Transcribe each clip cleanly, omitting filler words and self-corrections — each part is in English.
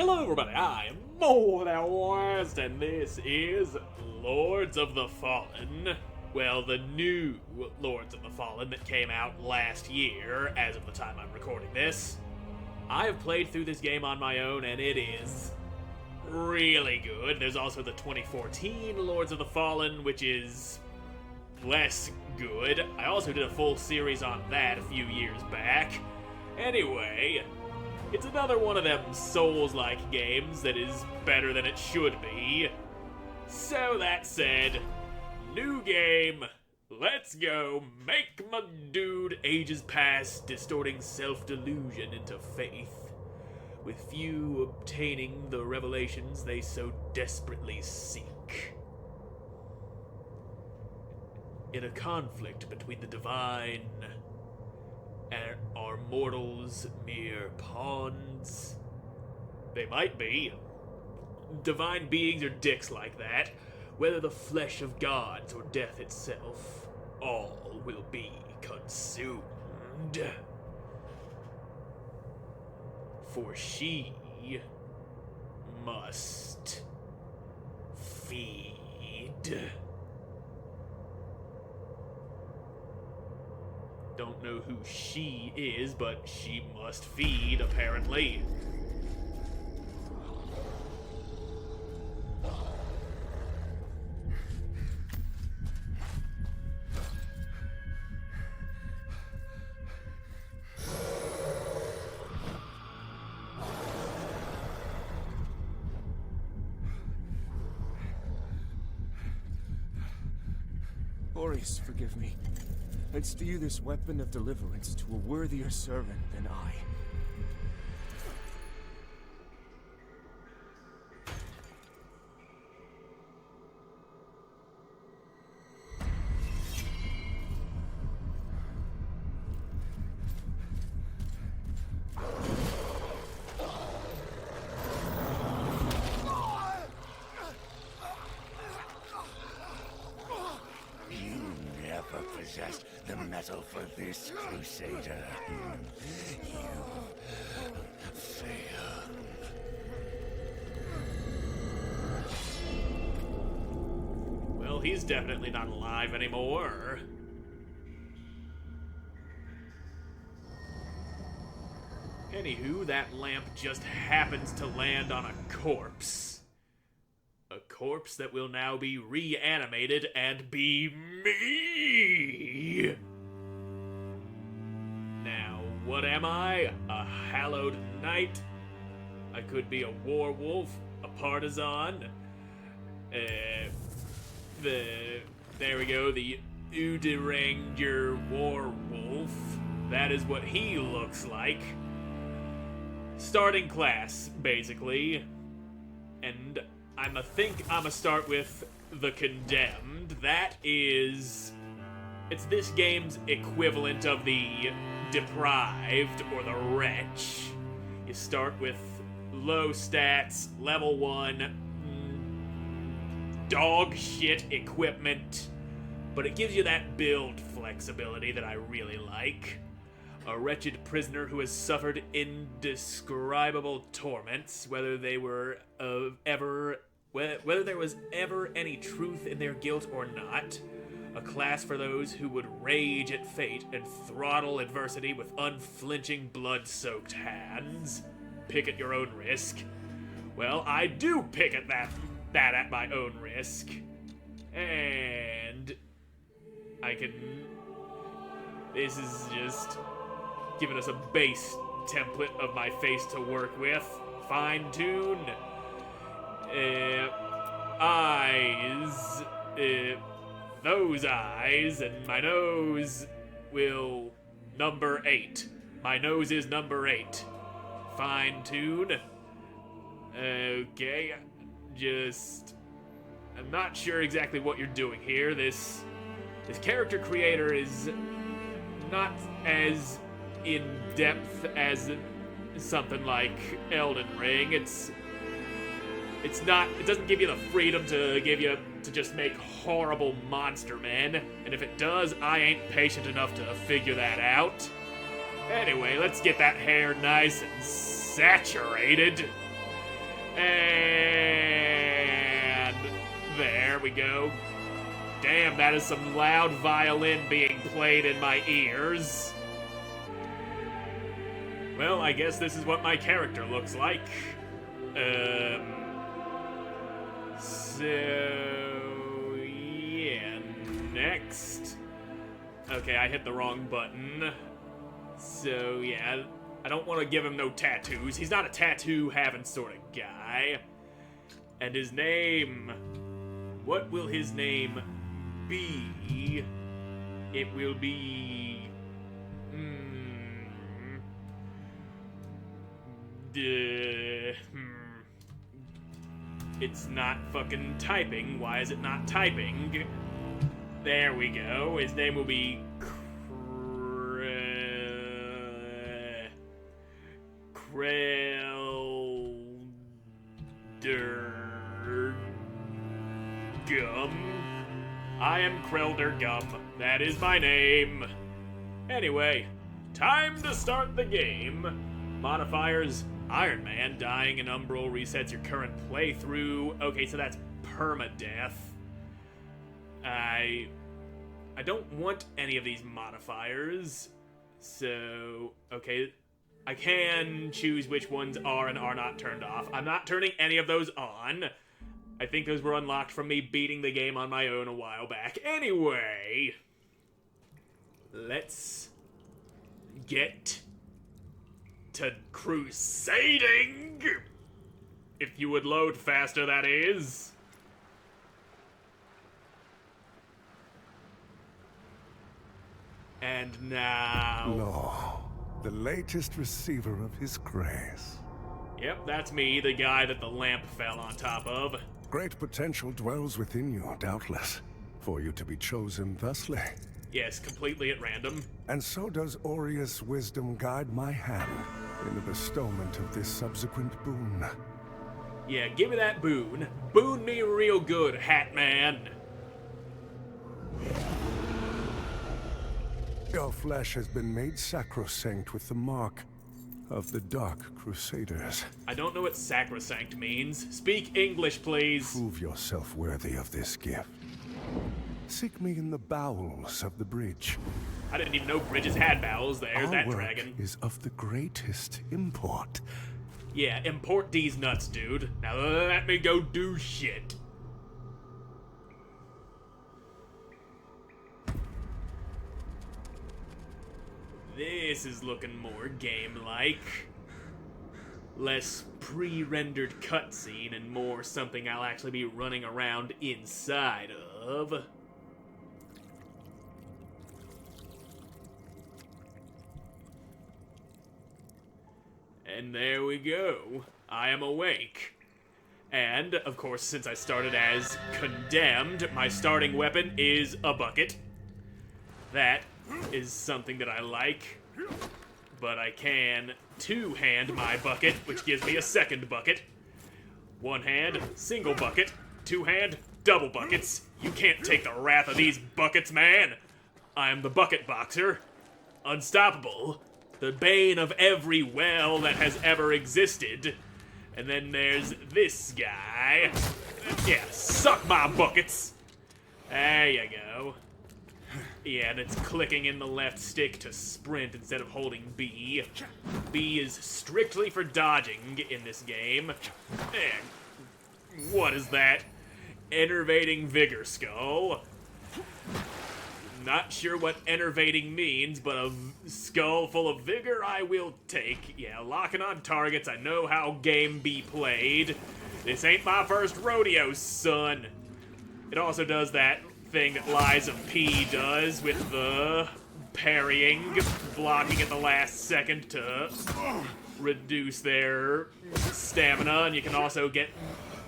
Hello everybody, I am Moldy West, and this is Lords of the Fallen. Well, the new Lords of the Fallen that came out last year, as of the time I'm recording this. I have played through this game on my own, and it is really good. There's also the 2014 Lords of the Fallen, which is less good. I also did a full series on that a few years back. Anyway, it's another one of them Souls-like games that is better than it should be. So that said, new game, let's go. Make my dude ages pass, distorting self-delusion into faith, with few obtaining the revelations they so desperately seek. In a conflict between the divine and are mortals mere pawns? They might be. Divine beings are dicks like that. Whether the flesh of gods or death itself, all will be consumed. For she must feed. Don't know who she is, but she must feed, apparently. Boris, forgive me. I'd steer this weapon of deliverance to a worthier servant than I. Possessed the metal for this, Crusader. You failed. Well, he's definitely not alive anymore. Anywho, that lamp just happens to land on a corpse. A corpse that will now be reanimated and be me! Now, what am I? A hallowed knight? I could be a werewolf, a partisan. There we go, the Uderanger werewolf. That is what he looks like. Starting class, basically. And I'ma start with the Condemned. That is... it's this game's equivalent of the Deprived or the Wretch. You start with low stats, level 1, dog shit equipment, but it gives you that build flexibility that I really like. A wretched prisoner who has suffered indescribable torments, whether there was ever any truth in their guilt or not. A class for those who would rage at fate and throttle adversity with unflinching blood-soaked hands. Pick at your own risk. Well, I do pick at that at my own risk. And this is just giving us a base template of my face to work with. Fine tune. Eyes. Those eyes, and my nose will number 8. My nose is number 8. Fine tune. Okay, I'm not sure exactly what you're doing here. This character creator is not as in depth as something like Elden Ring. It doesn't give you the freedom to just make horrible monster men, and if it does, I ain't patient enough to figure that out. Anyway, let's get that hair nice and saturated. And there we go. Damn, that is some loud violin being played in my ears. Well, I guess this is what my character looks like. So, yeah, next. Okay, I hit the wrong button. So, yeah, I don't want to give him no tattoos. He's not a tattoo-having sort of guy. And his name... What will his name be? It will be... It's not fucking typing. Why is it not typing? There we go. His name will be Gum. I am Krelder Gum. That is my name. Anyway, time to start the game. Modifiers: Iron Man, dying in Umbral resets your current playthrough. Okay, so that's permadeath. I don't want any of these modifiers. So, okay, I can choose which ones are and are not turned off. I'm not turning any of those on. I think those were unlocked from me beating the game on my own a while back. Anyway, let's get to crusading. If you would load faster, that is. And now... Law, the latest receiver of his grace. Yep, that's me, the guy that the lamp fell on top of. Great potential dwells within you, doubtless, for you to be chosen thusly. Yes, completely at random. And so does Aureus' wisdom guide my hand in the bestowment of this subsequent boon. Yeah, give me that boon. Boon me real good, Hat Man. Your flesh has been made sacrosanct with the mark of the Dark Crusaders. I don't know what sacrosanct means. Speak English, please. Prove yourself worthy of this gift. Seek me in the bowels of the bridge. I didn't even know bridges had bowels. There's Our that work dragon. is of the greatest import. Yeah, import these nuts, dude. Now let me go do shit. This is looking more game-like. Less pre-rendered cutscene and more something I'll actually be running around inside of. And there we go. I am awake. And, of course, since I started as condemned, my starting weapon is a bucket. That is something that I like. But I can two-hand my bucket, which gives me a second bucket. One hand, single bucket. Two-hand, double buckets. You can't take the wrath of these buckets, man. I am the bucket boxer. Unstoppable. The bane of every well that has ever existed. And then there's this guy. Yeah, suck my buckets. There you go. Yeah, and it's clicking in the left stick to sprint instead of holding B. B is strictly for dodging in this game. And what is that? Enervating Vigor Skull. Not sure what enervating means, but a skull full of vigor I will take. Yeah, locking on targets, I know how game be played. This ain't my first rodeo, son. It also does that thing that Liza P does with the parrying, blocking at the last second to reduce their stamina, and you can also get,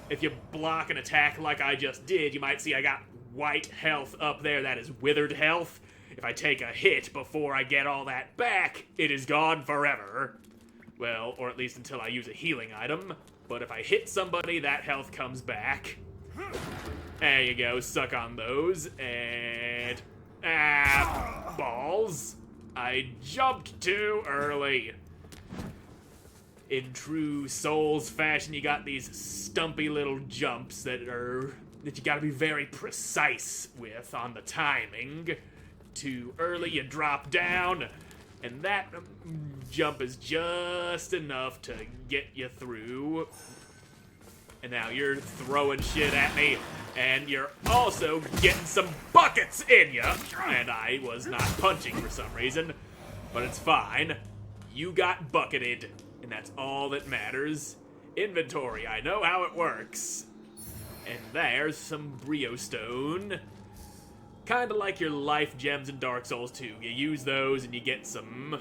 if you block an attack like I just did, you might see I got white health up there. That is withered health. If I take a hit before I get all that back, it is gone forever. Well, or at least until I use a healing item. But if I hit somebody, that health comes back. There you go, suck on those, and... balls. I jumped too early. in true Souls fashion, you got these stumpy little jumps that you gotta be very precise with on the timing. Too early, you drop down, and that jump is just enough to get you through. And now you're throwing shit at me, and you're also getting some buckets in you. And I was not punching for some reason, but it's fine. You got bucketed, and that's all that matters. Inventory, I know how it works. And there's some Brio Stone. Kinda like your life gems in Dark Souls 2. You use those and you get some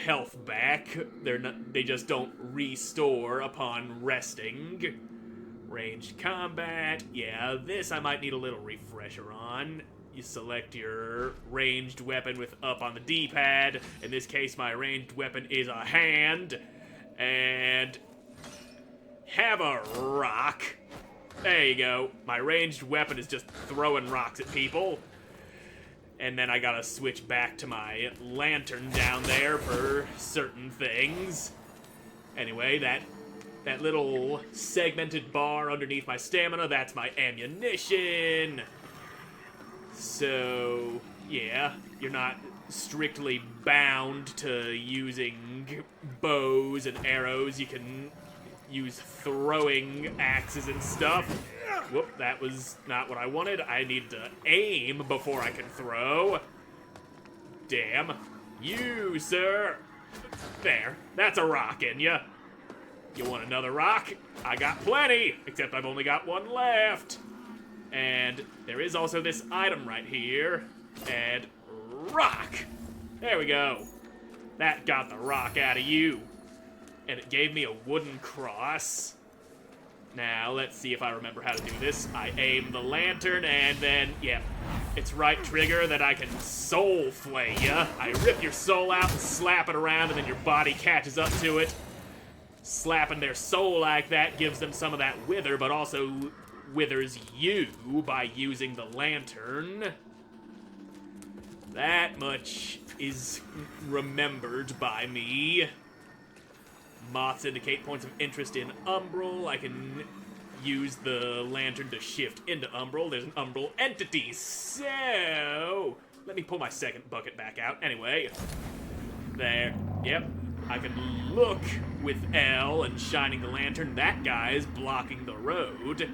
health back. They just don't restore upon resting. Ranged combat. Yeah, this I might need a little refresher on. You select your ranged weapon with up on the D-pad. In this case, my ranged weapon is a hand. And have a rock. There you go. My ranged weapon is just throwing rocks at people. And then I gotta switch back to my lantern down there for certain things. Anyway, that little segmented bar underneath my stamina, that's my ammunition. So, yeah, you're not strictly bound to using bows and arrows. You can use throwing axes and stuff. Whoop, that was not what I wanted. I need to aim before I can throw. Damn. You, sir. There. That's a rock in ya. You want another rock? I got plenty, except I've only got one left. And there is also this item right here. And rock. There we go. That got the rock out of you. And it gave me a wooden cross. Now, let's see if I remember how to do this. I aim the lantern, and then, yeah, it's right trigger that I can soul flay ya. I rip your soul out and slap it around, and then your body catches up to it. Slapping their soul like that gives them some of that wither, but also withers you by using the lantern. That much is remembered by me. Moths indicate points of interest in Umbral. I can use the lantern to shift into Umbral. There's an Umbral entity. So, let me pull my second bucket back out. Anyway, there. Yep. I can look with L and shining the lantern. That guy is blocking the road.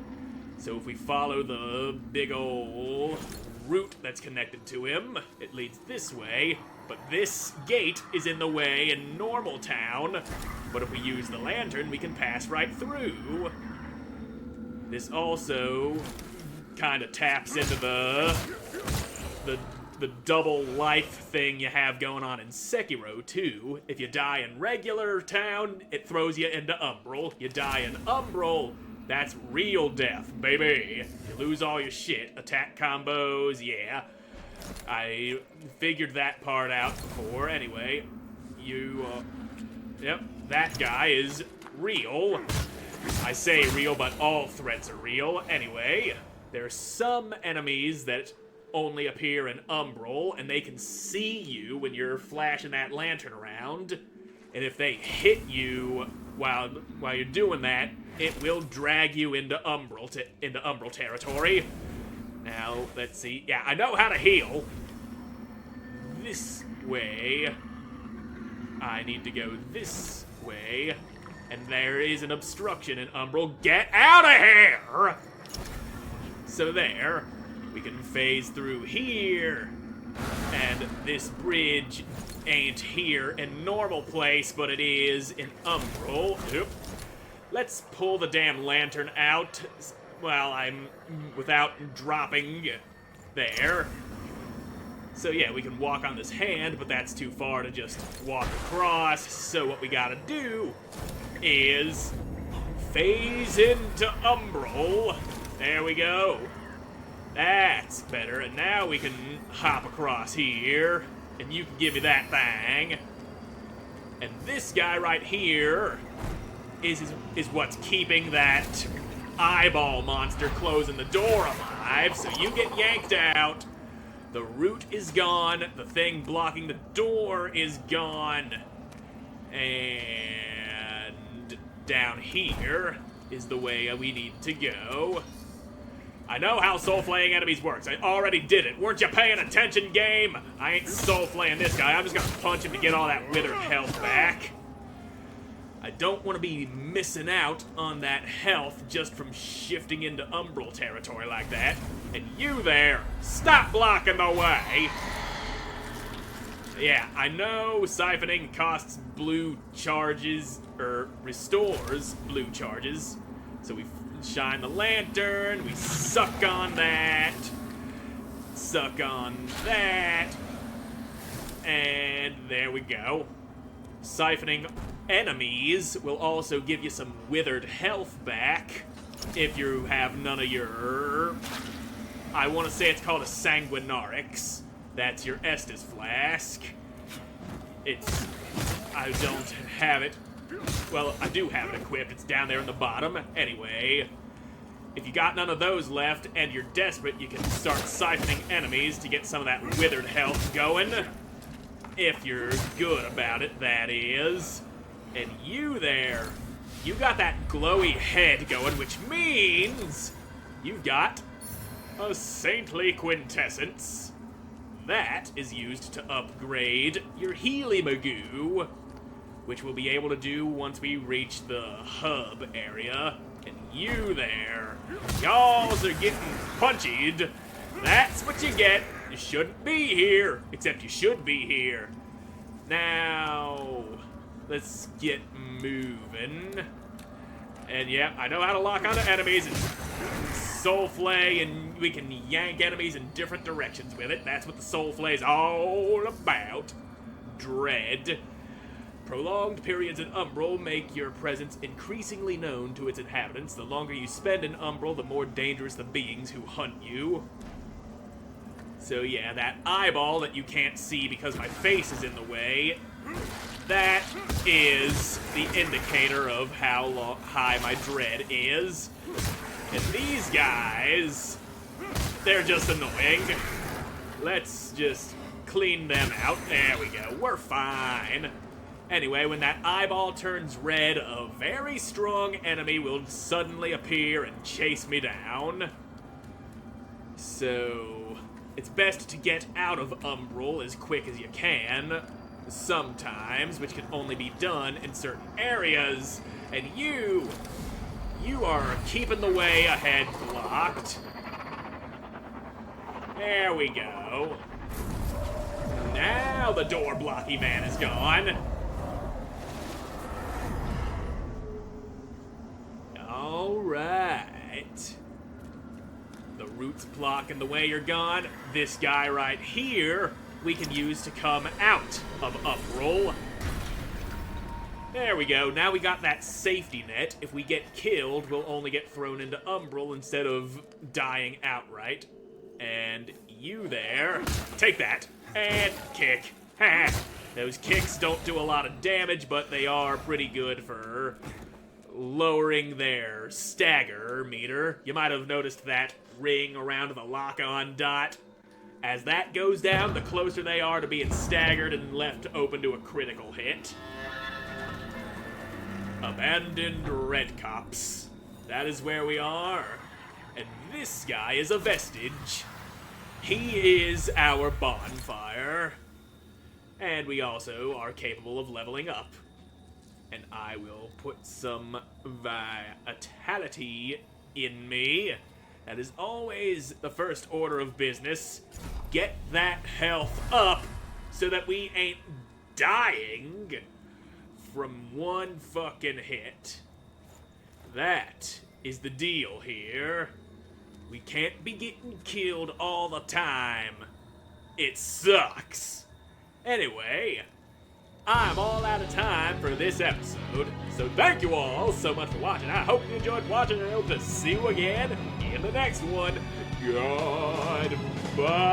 So if we follow the big ol' route that's connected to him, it leads this way. But this gate is in the way in normal town. But if we use the lantern, we can pass right through. This also kind of taps into the double life thing you have going on in Sekiro, too. If you die in regular town, it throws you into Umbral. You die in Umbral, that's real death, baby. You lose all your shit. Attack combos, yeah. I figured that part out before. Anyway, yep, that guy is real. I say real, but all threats are real. Anyway, there's some enemies that only appear in Umbral, and they can see you when you're flashing that lantern around. And if they hit you while you're doing that, it will drag you into Umbral territory. Now, let's see. Yeah, I know how to heal. This way. I need to go this way. And there is an obstruction in Umbral. Get out of here! So there. We can phase through here. And this bridge ain't here in normal place, but it is in Umbral. Oop. Let's pull the damn lantern out. Well, I'm without dropping there. So yeah, we can walk on this hand, but that's too far to just walk across. So what we gotta do is phase into Umbral. There we go. That's better. And now we can hop across here, and you can give me that thing. And this guy right here is what's keeping that eyeball monster closing the door alive, so you get yanked out. The root is gone. The thing blocking the door is gone. And down here is the way we need to go. I know how soul-flaying enemies works. I already did it. Weren't you paying attention, game? I ain't soul-flaying this guy. I'm just gonna punch him to get all that withered health back. I don't want to be missing out on that health just from shifting into umbral territory like that. And you there, stop blocking the way! Yeah, I know siphoning costs blue charges, or restores blue charges. So we shine the lantern, we suck on that, and there we go. Siphoning enemies will also give you some withered health back if you have none of your... I want to say it's called a Sanguinarix. That's your Estus flask. I don't have it. Well, I do have it equipped. It's down there in the bottom. Anyway, if you got none of those left and you're desperate, you can start siphoning enemies to get some of that withered health going. If you're good about it, that is. And you there, you got that glowy head going, which means you've got a saintly quintessence. That is used to upgrade your Healy Magoo, which we'll be able to do once we reach the hub area. And you there, y'alls are getting punchied. That's what you get. You shouldn't be here, except you should be here. Now, let's get moving. And yeah, I know how to lock onto enemies and soul flay, and we can yank enemies in different directions with it. That's what the soul flay is all about. Dread. Prolonged periods in Umbral make your presence increasingly known to its inhabitants. The longer you spend in Umbral, the more dangerous the beings who hunt you. So yeah, that eyeball that you can't see because my face is in the way, that is the indicator of how high my dread is. And these guys, they're just annoying. Let's just clean them out. There we go, we're fine. Anyway, when that eyeball turns red, a very strong enemy will suddenly appear and chase me down. So, it's best to get out of Umbral as quick as you can, sometimes, which can only be done in certain areas. And you are keeping the way ahead blocked. There we go. Now the door blocky man is gone. Alright. The root's blocking the way you're gone. This guy right here, we can use to come out of Umbral. There we go. Now we got that safety net. If we get killed, we'll only get thrown into Umbral instead of dying outright. And you there, take that, and kick. Those kicks don't do a lot of damage, but they are pretty good for lowering their stagger meter. You might have noticed that ring around the lock-on dot. As that goes down, the closer they are to being staggered and left open to a critical hit. Abandoned Red Cops. That is where we are. And this guy is a vestige. He is our bonfire. And we also are capable of leveling up. And I will put some vitality in me. That is always the first order of business. Get that health up so that we ain't dying from one fucking hit. That is the deal here. We can't be getting killed all the time. It sucks. Anyway, I'm all out of time for this episode, so thank you all so much for watching. I hope you enjoyed watching, and I hope to see you again in the next one. Goodbye.